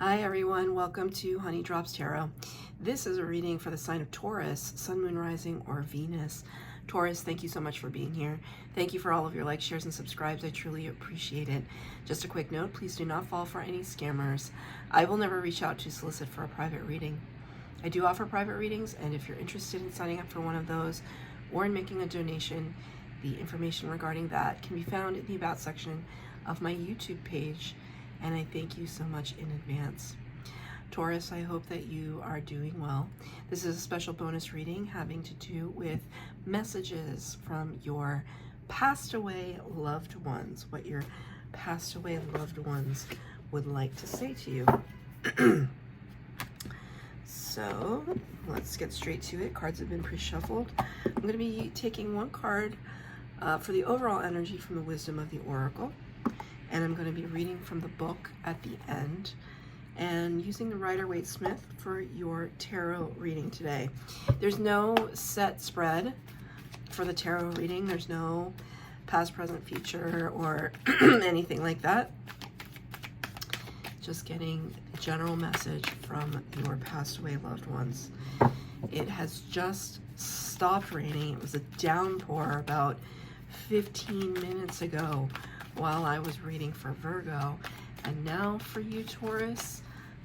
Hi everyone, welcome to Honey Drops Tarot. This is a reading for the sign of Taurus, Sun, Moon, Rising, or Venus. Taurus, thank you so much for being here. Thank you for all of your likes, shares, and subscribes. I truly appreciate it. Just a quick note, please do not fall for any scammers. I will never reach out to solicit for a private reading. I do offer private readings, and if you're interested in signing up for one of those or in making a donation, the information regarding that can be found in the About section of my YouTube page. And I thank you so much in advance. Taurus, I hope that you are doing well. This is a special bonus reading having to do with messages from your passed away loved ones, what your passed away loved ones would like to say to you. So let's get straight to it. Cards have been pre-shuffled. I'm going to be taking one card for the overall energy from the Wisdom of the Oracle. And I'm going to be reading from the book at the end and using the Rider-Waite-Smith for your tarot reading today. There's no set spread for the tarot reading. There's no past, present, future, or anything like that. Just getting a general message from your passed away loved ones. It has just stopped raining. It was a downpour about 15 minutes ago while I was reading for Virgo. And now for you, Taurus,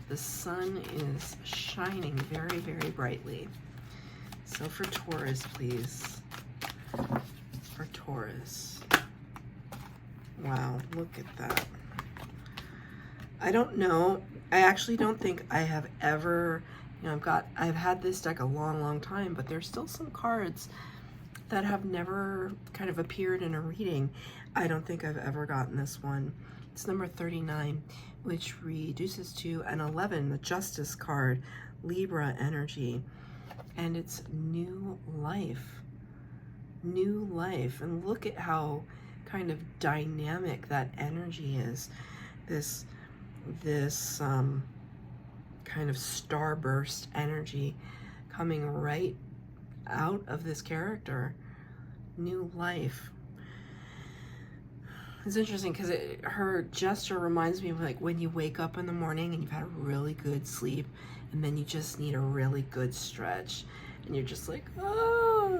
the sun is shining very, very brightly. So for Taurus, please. For Taurus. Wow, look at that. I don't know. I actually don't think I have ever, I've had this deck a long, long time, but there's still some cards that have never kind of appeared in a reading. I don't think I've ever gotten this one. It's number 39, which reduces to an 11, the Justice card, Libra energy. And it's new life. New life. And look at how kind of dynamic that energy is. This kind of starburst energy coming right out of this character. New life. It's interesting because her gesture reminds me of like when you wake up in the morning and you've had a really good sleep and then you just need a really good stretch and you're just like, oh,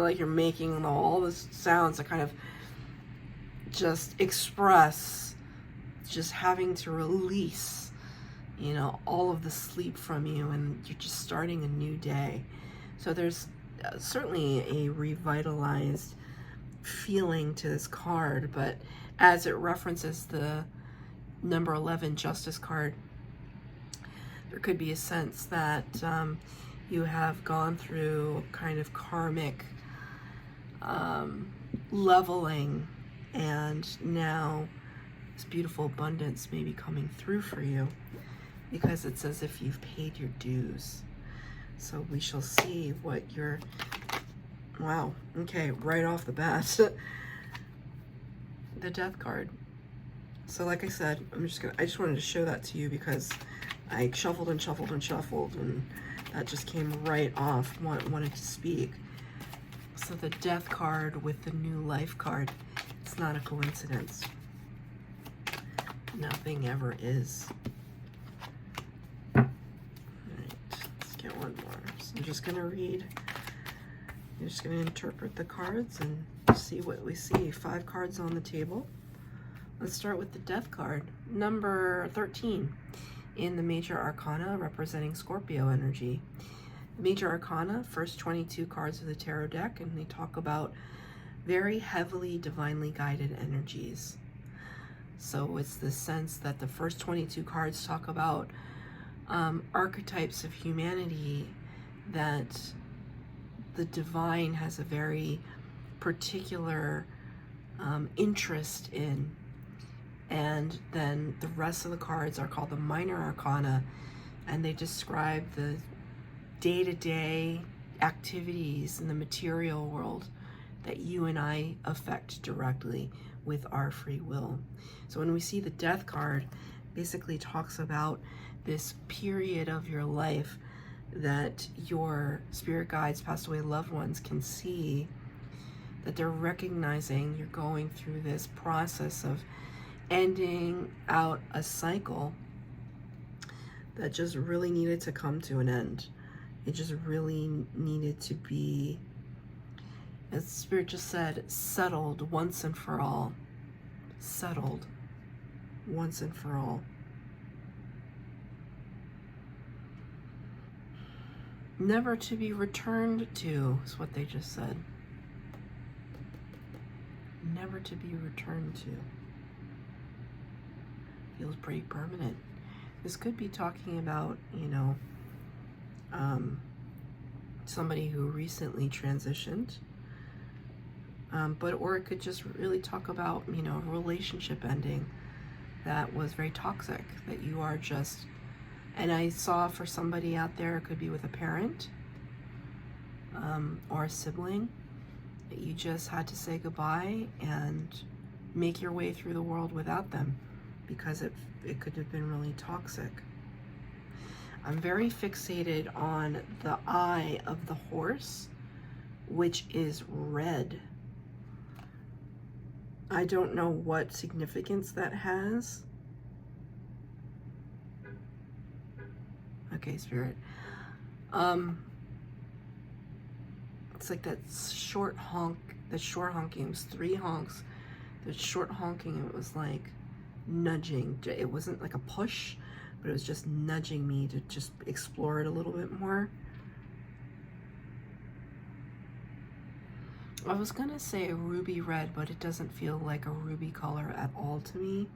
like you're making all the sounds that kind of just express just having to release, all of the sleep from you, and you're just starting a new day. So there's certainly a revitalized feeling to this card, but as it references the number 11 Justice card, there could be a sense that you have gone through kind of karmic leveling, and now this beautiful abundance may be coming through for you because it's as if you've paid your dues. So we shall see what your, wow, okay, right off the bat, the Death card. So like I said, I just wanted to show that to you because I shuffled and shuffled and shuffled, and that just came right off, wanted to speak. So the Death card with the New Life card, it's not a coincidence. Nothing ever is. One more. So I'm just going to read. I'm just going to interpret the cards and see what we see. 5 cards on the table. Let's start with the Death card. Number 13 in the Major Arcana, representing Scorpio energy. The Major Arcana, first 22 cards of the tarot deck, and they talk about very heavily divinely guided energies. So it's the sense that the first 22 cards talk about archetypes of humanity that the divine has a very particular interest in, and then the rest of the cards are called the Minor Arcana, and they describe the day-to-day activities in the material world that you and I affect directly with our free will. So when we see the Death card, basically talks about this period of your life that your spirit guides, passed away loved ones can see, that they're recognizing you're going through this process of ending out a cycle that just really needed to come to an end. It just really needed to be, as Spirit just said, settled once and for all. Settled once and for all. Never to be returned to is what they just said. Never to be returned to. Feels pretty permanent. This could be talking about, you know, somebody who recently transitioned. Or it could just really talk about, you know, a relationship ending that was very toxic, that you are just, and I saw for somebody out there, it could be with a parent or a sibling, that you just had to say goodbye and make your way through the world without them because it could have been really toxic. I'm very fixated on the eye of the horse, which is red. I don't know what significance that has. Okay, Spirit. It's like that short honk, the short honking, it was 3 honks. The short honking, it was like nudging. It wasn't like a push, but it was just nudging me to just explore it a little bit more. I was gonna say a ruby red, but it doesn't feel like a ruby color at all to me.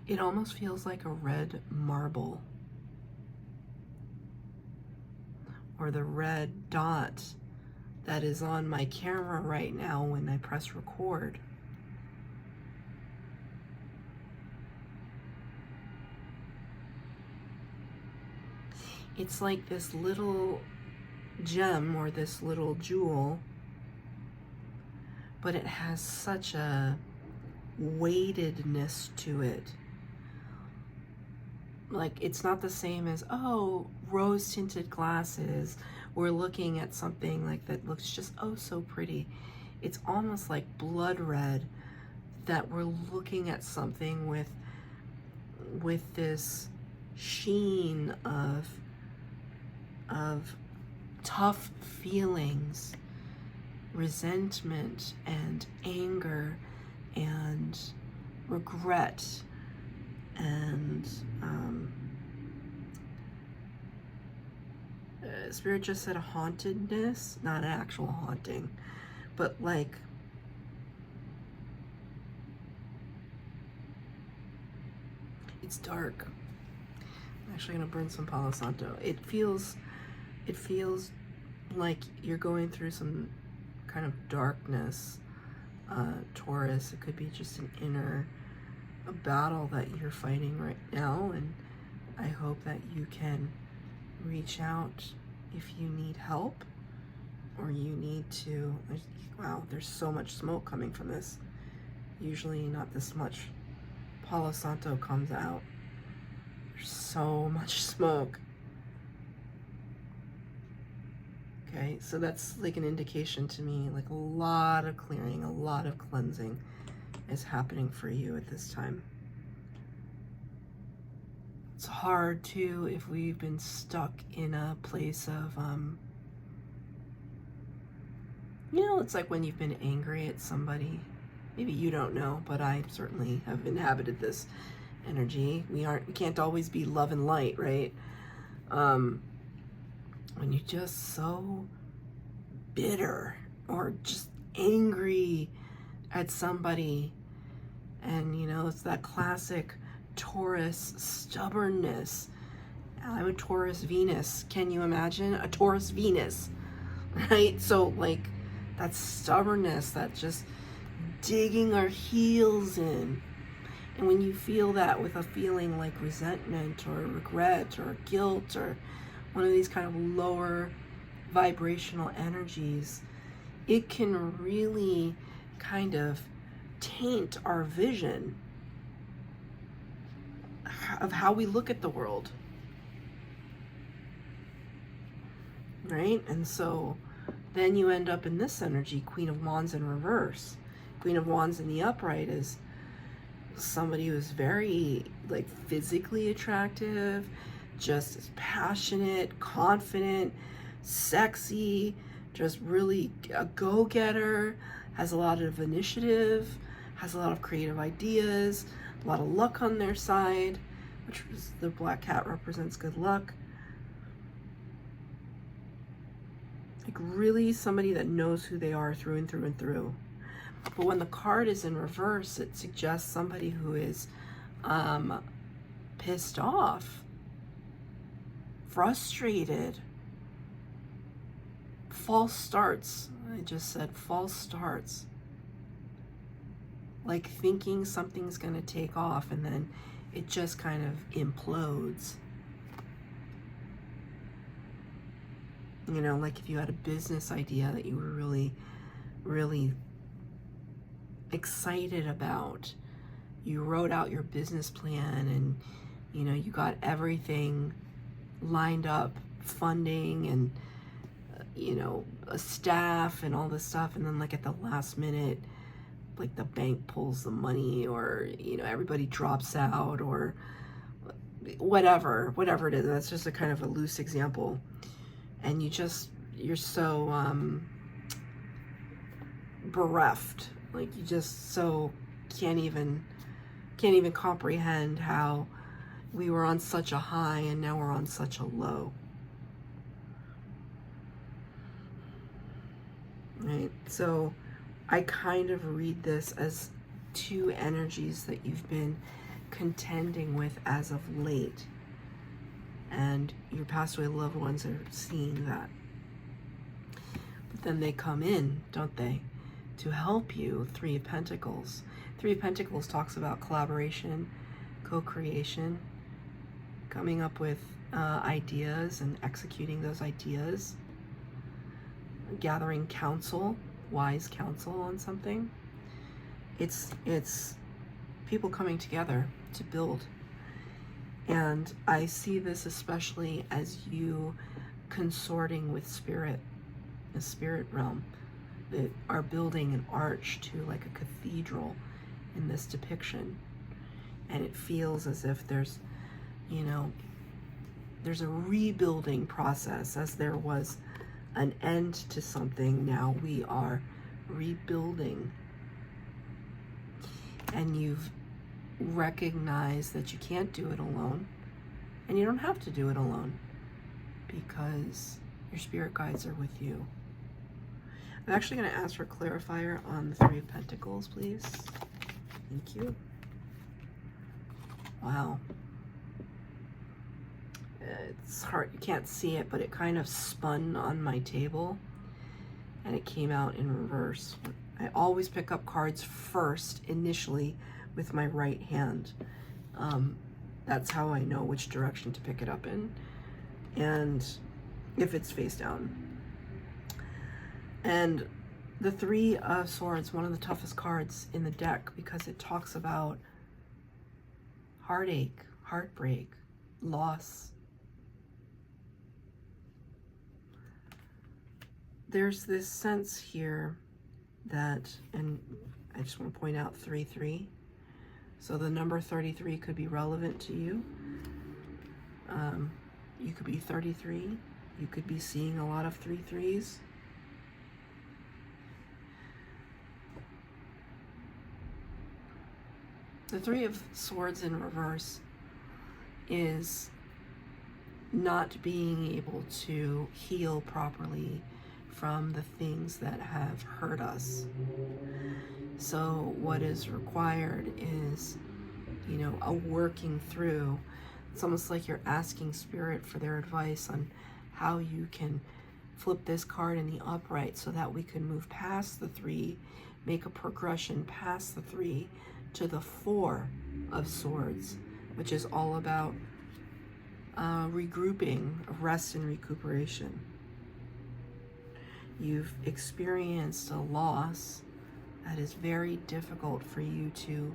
It almost feels like a red marble, or the red dot that is on my camera right now when I press record. It's like this little gem or this little jewel, but it has such a weightedness to it. Like, it's not the same as, oh, rose tinted glasses. We're looking at something like that looks just oh so pretty. It's almost like blood red, that we're looking at something with this sheen of tough feelings, resentment and anger and regret and Spirit just said a hauntedness, not an actual haunting, but like it's dark. I'm actually gonna burn some Palo Santo. It feels like you're going through some kind of darkness, Taurus. It could be just an inner battle that you're fighting right now, and I hope that you can reach out if you need help or you need to. Wow, there's so much smoke coming from this. Usually not this much Palo Santo comes out. There's so much smoke. Okay, so that's like an indication to me, like a lot of clearing, a lot of cleansing is happening for you at this time. It's hard too if we've been stuck in a place of, you know, it's like when you've been angry at somebody. Maybe you don't know, but I certainly have inhabited this energy. We can't always be love and light, right? When you're just so bitter or just angry at somebody, and you know, it's that classic Taurus stubbornness. I'm a Taurus Venus. Can you imagine a Taurus Venus, right? So like that stubbornness, that just digging our heels in. And when you feel that with a feeling like resentment or regret or guilt or one of these kind of lower vibrational energies, it can really kind of taint our vision of how we look at the world, right? And so then you end up in this energy, Queen of Wands in reverse. Queen of Wands in the upright is somebody who's very like physically attractive, just as passionate, confident, sexy, just really a go-getter, has a lot of initiative, has a lot of creative ideas, a lot of luck on their side, which is the black cat represents good luck. Like really somebody that knows who they are through and through and through. But when the card is in reverse, it suggests somebody who is pissed off, frustrated, false starts. I just said false starts. Like thinking something's going to take off and then it just kind of implodes. You know, like if you had a business idea that you were really, really excited about, you wrote out your business plan and, you know, you got everything lined up, funding and, you know, a staff and all this stuff. And then like at the last minute, like the bank pulls the money or, you know, everybody drops out or whatever it is. That's just a kind of a loose example. And you're so bereft, like you just so can't even comprehend how we were on such a high and now we're on such a low. Right? So I kind of read this as two energies that you've been contending with as of late. And your passed away loved ones are seeing that. But then they come in, don't they, to help you. Three of Pentacles. Three of Pentacles talks about collaboration, co-creation, coming up with ideas and executing those ideas, gathering counsel, wise counsel on something. It's people coming together to build. And I see this especially as you consorting with spirit, the spirit realm, that are building an arch to like a cathedral in this depiction. And it feels as if there's, you know, there's a rebuilding process. As there was an end to something, now we are rebuilding. And you've recognize that you can't do it alone, and you don't have to do it alone because your spirit guides are with you. I'm actually going to ask for a clarifier on the Three of Pentacles, please. Thank you. Wow. It's hard, you can't see it, but it kind of spun on my table and it came out in reverse. I always pick up cards first initially with my right hand. That's how I know which direction to pick it up in, and if it's face down. And the Three of Swords, one of the toughest cards in the deck, because it talks about heartache, heartbreak, loss. There's this sense here that, and I just want to point out 3-3. So the number 33 could be relevant to you. You could be 33. You could be seeing a lot of 3-3s. The Three of Swords in reverse is not being able to heal properly from the things that have hurt us. So what is required is, you know, a working through. It's almost like you're asking Spirit for their advice on how you can flip this card in the upright so that we can move past the 3, make a progression past the 3 to the 4 of Swords, which is all about regrouping, rest and recuperation. You've experienced a loss that is very difficult for you to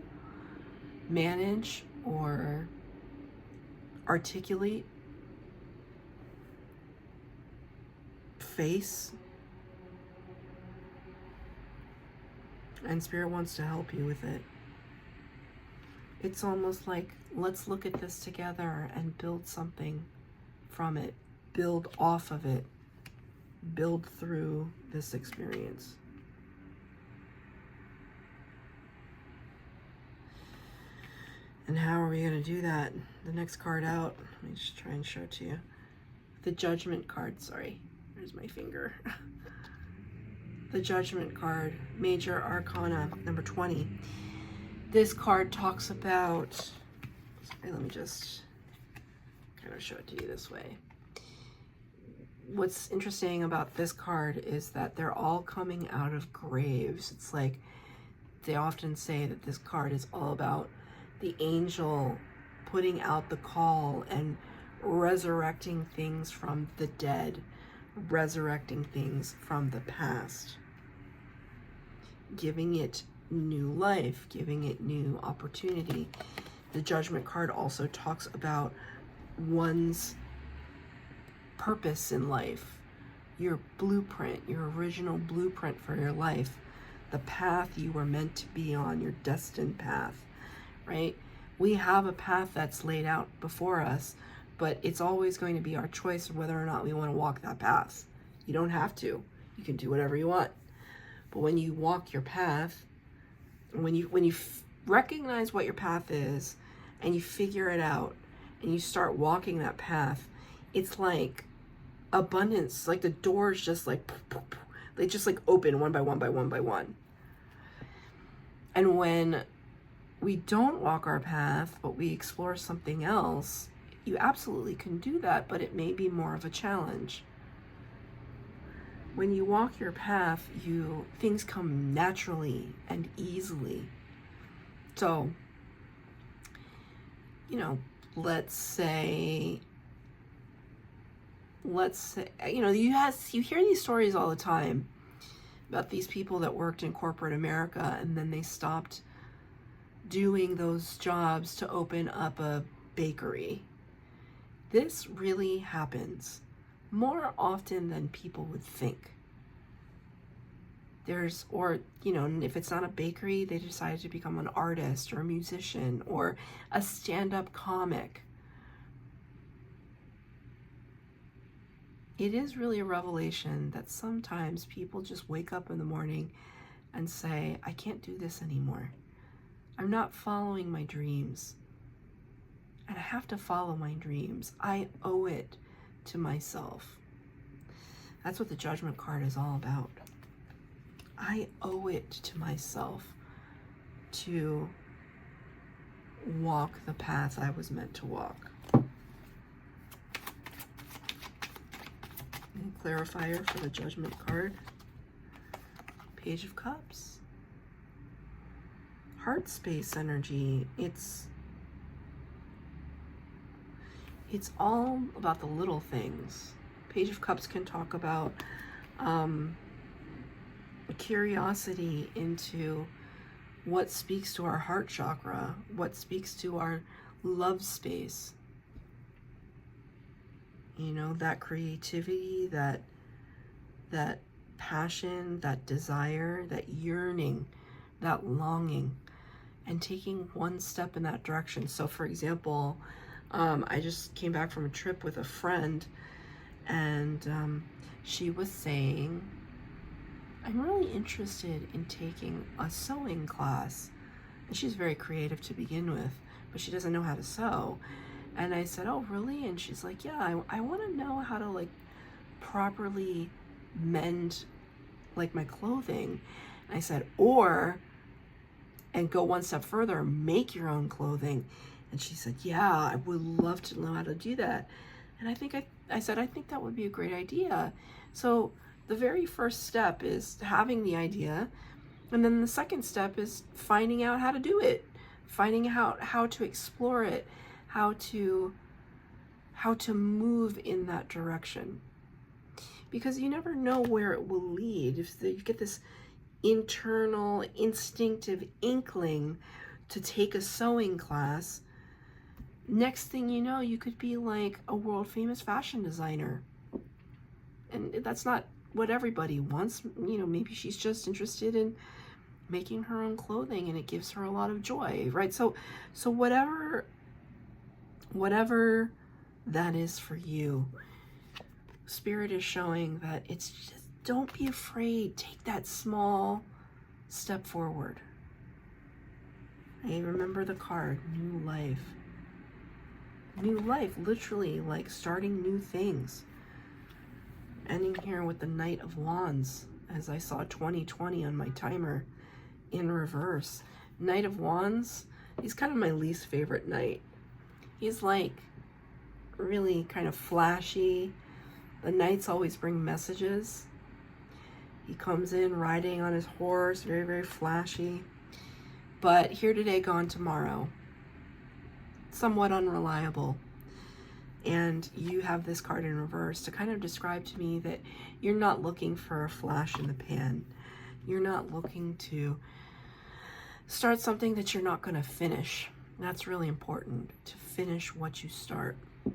manage or articulate, face, and Spirit wants to help you with it. It's almost like, let's look at this together and build something from it, build off of it, build through this experience. And how are we going to do that? The next card out, let me just try and show it to you. The Judgment card, sorry, there's my finger. The Judgment card, Major Arcana, number 20. This card talks about, sorry, let me just kind of show it to you this way. What's interesting about this card is that they're all coming out of graves. It's like they often say that this card is all about the angel putting out the call and resurrecting things from the dead, resurrecting things from the past, giving it new life, giving it new opportunity. The Judgment card also talks about one's purpose in life, your blueprint, your original blueprint for your life, the path you were meant to be on, your destined path, right? We have a path that's laid out before us, but it's always going to be our choice of whether or not we want to walk that path. You don't have to. You can do whatever you want. But when you walk your path, when you recognize what your path is and you figure it out and you start walking that path, it's like abundance, like the doors just like, they just like open one by one by one by one. And when we don't walk our path, but we explore something else, you absolutely can do that, but it may be more of a challenge. When you walk your path, things come naturally and easily. So, let's say, you hear these stories all the time about these people that worked in corporate America and then they stopped doing those jobs to open up a bakery. This really happens more often than people would think. If it's not a bakery, they decided to become an artist or a musician or a stand-up comic. It is really a revelation that sometimes people just wake up in the morning and say, I can't do this anymore. I'm not following my dreams. And I have to follow my dreams. I owe it to myself. That's what the Judgment card is all about. I owe it to myself to walk the path I was meant to walk. And clarifier for the Judgment card. Page of Cups. Heart space energy. It's all about the little things. Page of Cups can talk about curiosity into what speaks to our heart chakra, what speaks to our love space. That creativity, that passion, that desire, that yearning, that longing, and taking one step in that direction. So for example, I just came back from a trip with a friend, and she was saying, I'm really interested in taking a sewing class. And she's very creative to begin with, but she doesn't know how to sew. And I said, oh, really? And she's like, yeah, I want to know how to properly mend my clothing. And I said, and go one step further, make your own clothing. And she said, yeah, I would love to know how to do that. And I said, I think that would be a great idea. So the very first step is having the idea. And then the second step is finding out how to do it, finding out how to explore it, how to move in that direction. Because you never know where it will lead. If you get this internal, instinctive inkling to take a sewing class, next thing you know, you could be like a world famous fashion designer. And that's not what everybody wants. Maybe she's just interested in making her own clothing, and it gives her a lot of joy, right? So whatever that is for you, Spirit is showing that it's just, don't be afraid. Take that small step forward. Hey, remember the card, new life. New life, literally like starting new things. Ending here with the Knight of Wands, as I saw 2020 on my timer in reverse. Knight of Wands, he's kind of my least favorite knight. He's like really kind of flashy. The knights always bring messages. He comes in riding on his horse, very, very flashy. But here today, gone tomorrow. Somewhat unreliable. And you have this card in reverse to kind of describe to me that you're not looking for a flash in the pan. You're not looking to start something that you're not going to finish. That's really important, to finish what you start. Can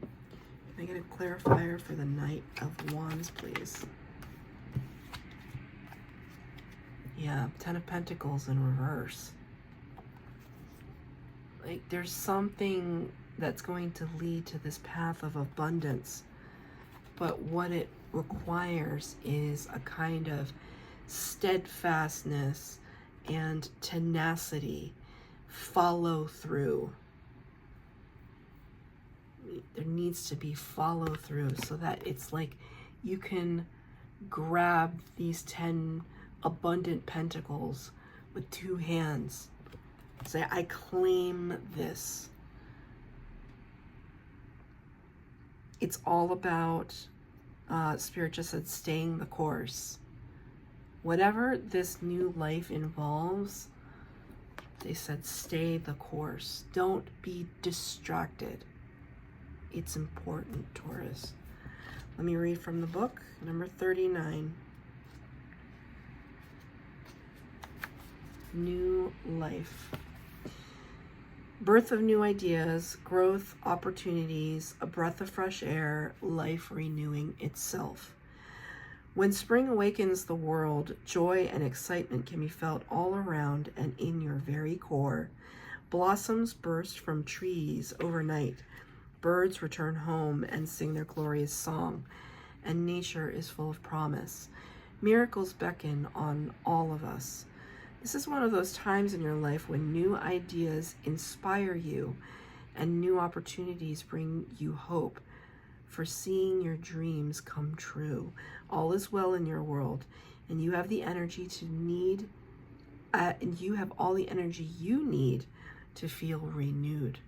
I get a clarifier for the Knight of Wands, please? Yeah, 10 of Pentacles in reverse. Like, there's something that's going to lead to this path of abundance, but what it requires is a kind of steadfastness and tenacity, follow through. There needs to be follow through so that it's like you can grab these 10 abundant pentacles with 2 hands. Say, I claim this. It's all about, Spirit just said, staying the course. Whatever this new life involves, they said, stay the course. Don't be distracted. It's important, Taurus. Let me read from the book, number 39. New life. Birth of new ideas, growth, opportunities, a breath of fresh air, life renewing itself. When spring awakens the world, joy and excitement can be felt all around and in your very core. Blossoms burst from trees overnight. Birds return home and sing their glorious song, and nature is full of promise. Miracles beckon on all of us. This is one of those times in your life when new ideas inspire you and new opportunities bring you hope for seeing your dreams come true. All is well in your world, and you have the energy and you have all the energy you need to feel renewed.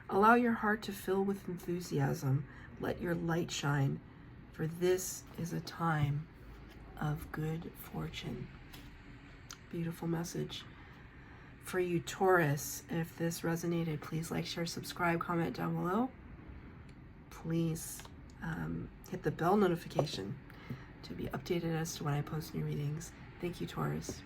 Allow your heart to fill with enthusiasm. Let your light shine, for this is a time of good fortune. Beautiful message for you, Taurus. If this resonated, please like, share, subscribe, comment down below. Please hit the bell notification to be updated as to when I post new readings. Thank you, Taurus.